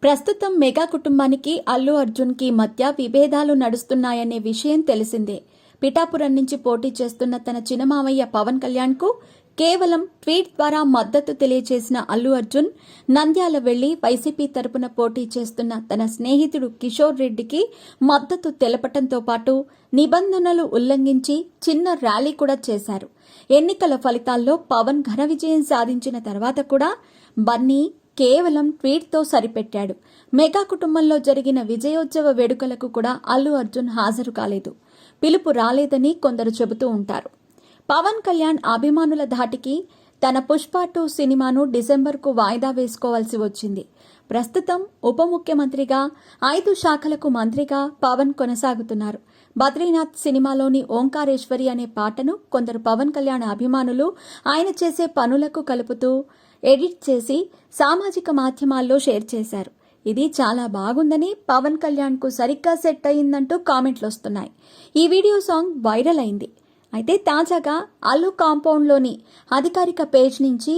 ప్రస్తుతం మెగా కుటుంబానికి అల్లు అర్జున్కి మధ్య విభేదాలు నడుస్తున్నాయనే విషయం తెలిసిందే. పిఠాపురం నుంచి పోటీ చేస్తున్న తన చిన్నమామయ్య పవన్ కళ్యాణ్కు కేవలం ట్వీట్ ద్వారా మద్దతు తెలియజేసిన అల్లు అర్జున్ నంద్యాల వెళ్లి వైసీపీ తరపున పోటీ చేస్తున్న తన స్నేహితుడు కిషోర్ రెడ్డికి మద్దతు తెలపటంతో పాటు నిబంధనలు ఉల్లంఘించి చిన్న ర్యాలీ కూడా చేశారు. ఎన్నికల ఫలితాల్లో పవన్ ఘన విజయం సాధించిన తర్వాత కూడా బన్నీ కేవలం ట్వీట్తో సరిపెట్టాడు. మెగా కుటుంబంలో జరిగిన విజయోత్సవ వేడుకలకు కూడా అల్లు అర్జున్ హాజరు కాలేదు. పిలుపు రాలేదని కొందరు చెబుతూ ఉంటారు. పవన్ కళ్యాణ్ అభిమానుల ధాటికి తన పుష్ప 2 సినిమాను డిసెంబర్కు వాయిదా వేసుకోవాల్సి వచ్చింది. ప్రస్తుతం ఉప ముఖ్యమంత్రిగా 5 శాఖలకు మంత్రిగా పవన్ కొనసాగుతున్నారు. బద్రీనాథ్ సినిమాలోని ఓంకారేశ్వరి అనే పాటను కొందరు పవన్ కళ్యాణ్ అభిమానులు ఆయన చేసే పనులకు కలుపుతూ ఎడిట్ చేసి సామాజిక మాధ్యమాల్లో షేర్ చేశారు. ఇది చాలా బాగుందని, పవన్ కళ్యాణ్కు సరిగ్గా సెట్ అయిందంటూ కామెంట్లు వస్తున్నాయి. ఈ వీడియో సాంగ్ వైరల్ అయింది. అయితే తాజాగా అల్లు కాంపౌండ్లోని అధికారిక పేజ్ నుంచి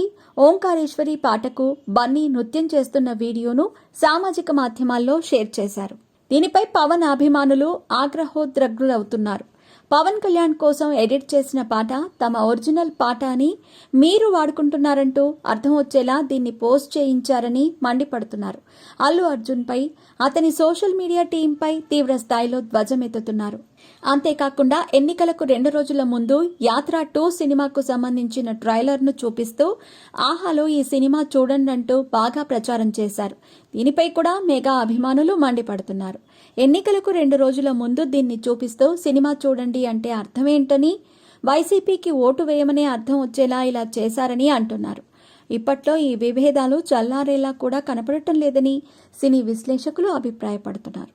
ఓంకారేశ్వరి పాటకు బన్నీ నృత్యం చేస్తున్న వీడియోను సామాజిక మాధ్యమాల్లో షేర్ చేశారు. దీనిపై పవన్ అభిమానులు ఆగ్రహోద్రగ్రులవుతున్నారు. పవన్ కళ్యాణ్ కోసం ఎడిట్ చేసిన పాట తమ ఒరిజినల్ పాట అని మీరు వాడుకుంటున్నారంటూ అర్థం వచ్చేలా దీన్ని పోస్ట్ చేయించారని మండిపడుతున్నారు. అల్లు అర్జున్పై, అతని సోషల్ మీడియా టీంపై తీవ్ర స్థాయిలో ధ్వజమెత్తుతున్నారు. అంతేకాకుండా ఎన్నికలకు 2 రోజుల ముందు యాత్ర 2 సినిమాకు సంబంధించిన ట్రైలర్ను చూపిస్తూ ఆహాలో ఈ సినిమా చూడండంటూ బాగా ప్రచారం చేశారు. దీనిపై కూడా మెగా అభిమానులు మండిపడుతున్నారు. ఎన్నికలకు 2 రోజుల ముందు దీన్ని చూపిస్తూ సినిమా చూడండి అంటే అర్థమేంటని, వైసీపీకి ఓటు వేయమనే అర్థం వచ్చేలా ఇలా చేశారని అంటున్నారు. ఇప్పట్లో ఈ విభేదాలు చల్లారేలా కూడా కనపడటం లేదని సినీ విశ్లేషకులు అభిప్రాయపడుతున్నారు.